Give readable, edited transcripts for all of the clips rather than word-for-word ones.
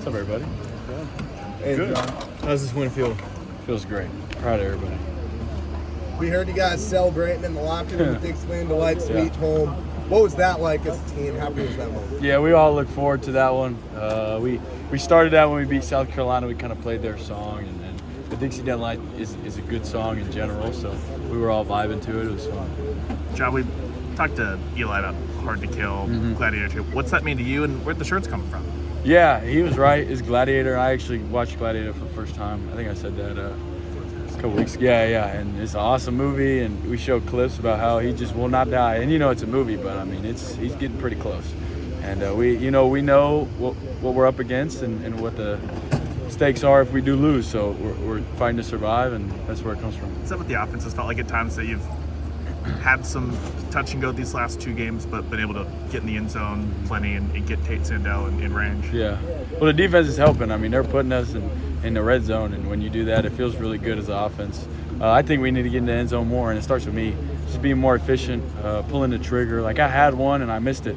What's up, everybody? Hey, Good. John. How's this win feel? Feels great. Proud of everybody. We heard you guys celebrating in the locker room at Dixieland Delight Suite home. What was that like as a team? How good was that moment? Yeah, we all look forward to that one. We started that when we beat South Carolina. We kind of played their song, and the Dixie Delight is a good song in general, so we were all vibing to it. It was fun. John, we talked to Eli about Hard to Kill, Gladiator. What's that mean to you, and where'd the shirts come from? Yeah, he was right. It's Gladiator. I actually watched Gladiator for the first time. I think I said that a couple weeks ago. Yeah, and it's an awesome movie, and we showed clips about how he just will not die. And it's a movie, but I mean, he's getting pretty close. And we know what we're up against and what the stakes are if we do lose. So we're fighting to survive, and that's where it comes from. Is that what the offense has felt like at times, that you've had some touch and go these last two games, but been able to get in the end zone plenty and get Tate Sandell in range? Yeah. Well, the defense is helping. I mean, they're putting us in the red zone, and when you do that, it feels really good as an offense. I think we need to get in the end zone more, and it starts with me. Just being more efficient, pulling the trigger. Like, I had one, and I missed it.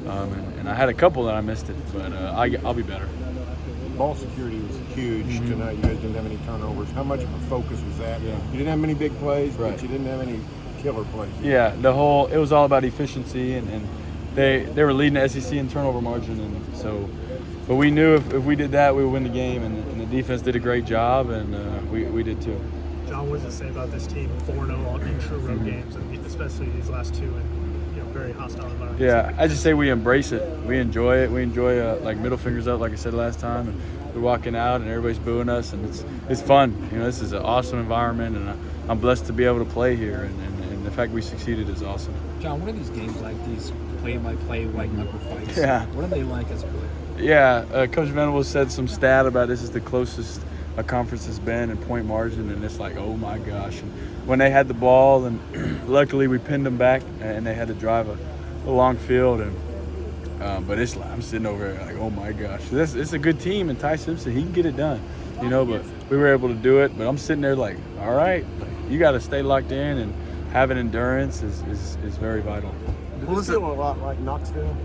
And I had a couple that I missed it, but I'll be better. Ball security was huge tonight. You guys didn't have any turnovers. How much of a focus was that? Yeah. You didn't have many big plays, Right. but you didn't have any killer plays. Yeah, it was all about efficiency, and they were leading the SEC in turnover margin, and so, but we knew if we did that, we would win the game, and the defense did a great job, and we did too. John, what does it say about this team 4-0 in true road games, and especially these last two in very hostile environments? Yeah, I just say we embrace it. We enjoy it. We enjoy like middle fingers up, like I said last time, and we're walking out and everybody's booing us, and it's fun. This is an awesome environment, and I'm blessed to be able to play here, and the fact we succeeded is awesome. John, what are these games like, these play-by-play white knuckle fights? Yeah. What are they like as a player? Yeah, Coach Venables said some stat about this is the closest a conference has been in point margin, and it's like, oh my gosh. And when they had the ball, and luckily we pinned them back, and they had to drive a long field, and but it's like, I'm sitting over there like, oh my gosh. It's a good team, and Ty Simpson, he can get it done, but we were able to do it. But I'm sitting there like, all right, you got to stay locked in, and having endurance is very vital. Did it feel a lot like Knoxville?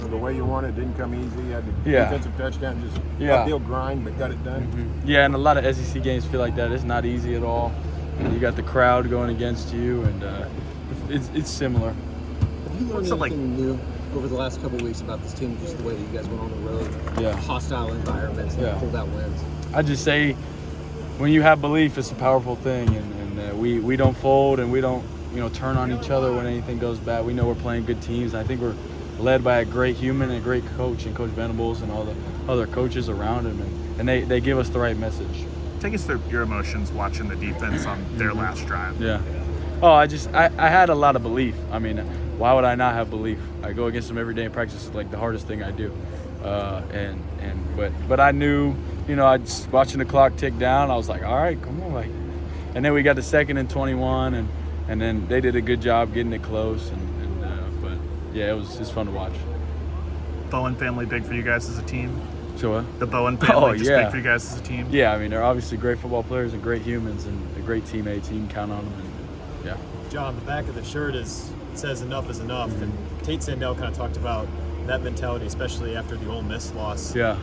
The way you won it didn't come easy. You had the Yeah. defensive touchdown, just uphill grind, but got it done. Yeah, and a lot of SEC games feel like that. It's not easy at all. And you got the crowd going against you, and it's similar. Have you learned anything new over the last couple of weeks about this team, just the way that you guys went on the road, Yeah. hostile environments, and pulled out wins? I just say, when you have belief, it's a powerful thing, and we don't fold, and we don't turn on each other when anything goes bad. We know we're playing good teams. I think we're led by a great human and a great coach, and Coach Venables and all the other coaches around him, and they give us the right message. Take us through your emotions watching the defense on their last drive. Yeah. Oh, I had a lot of belief. I mean, why would I not have belief? I go against them every day in practice. It's like the hardest thing I do. But I knew, I just watching the clock tick down. I was like, all right, come on, and then we got the 2nd and 21, and then they did a good job getting it close, but yeah, it's fun to watch. Bowen family big for you guys as a team? So what? The Bowen family yeah. big for you guys as a team? Yeah, I mean, they're obviously great football players and great humans and a great teammates. You can count on them. And, yeah. John, the back of the shirt says enough is enough, and Tate Sandell kind of talked about that mentality, especially after the Ole Miss loss. Yeah.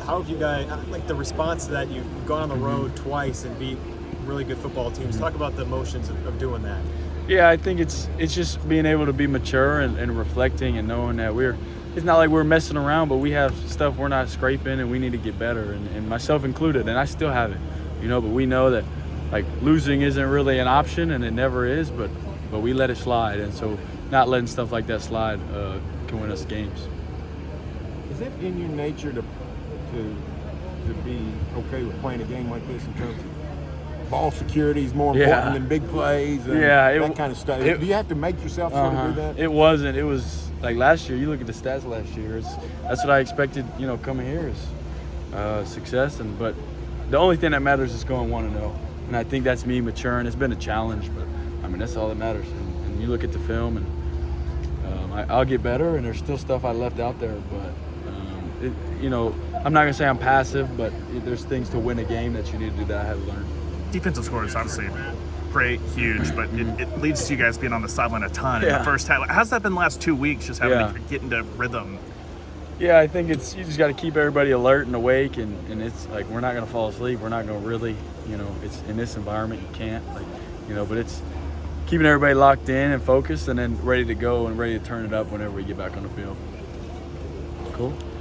How have you guys, like the response to that? You've gone on the road twice and beat really good football teams. Talk about the emotions of doing that. Yeah, I think it's just being able to be mature and reflecting and knowing that it's not like we're messing around, but we have stuff we're not scraping and we need to get better, and myself included, and I still have it, but we know that like losing isn't really an option, and it never is, but we let it slide, and so not letting stuff like that slide can win us games. Is that in your nature to be okay with playing a game like this in terms of ball security is more important than big plays and that kind of stuff? Do you have to make yourself sort of do that? It wasn't. It was like last year. You look at the stats last year. That's what I expected. Coming here is success, but the only thing that matters is going 1-0, and I think that's me maturing. It's been a challenge, but I mean that's all that matters. And you look at the film, and I'll get better, and there's still stuff I left out there, but. I'm not gonna say I'm passive, but there's things to win a game that you need to do that I have learned. Defensive score is obviously great, huge, but it leads to you guys being on the sideline a ton in the first half. How's that been the last 2 weeks, just having to get into rhythm? Yeah, I think you just got to keep everybody alert and awake, and it's like we're not going to fall asleep. We're not going to really, it's in this environment you can't, but it's keeping everybody locked in and focused and then ready to go and ready to turn it up whenever we get back on the field. Cool.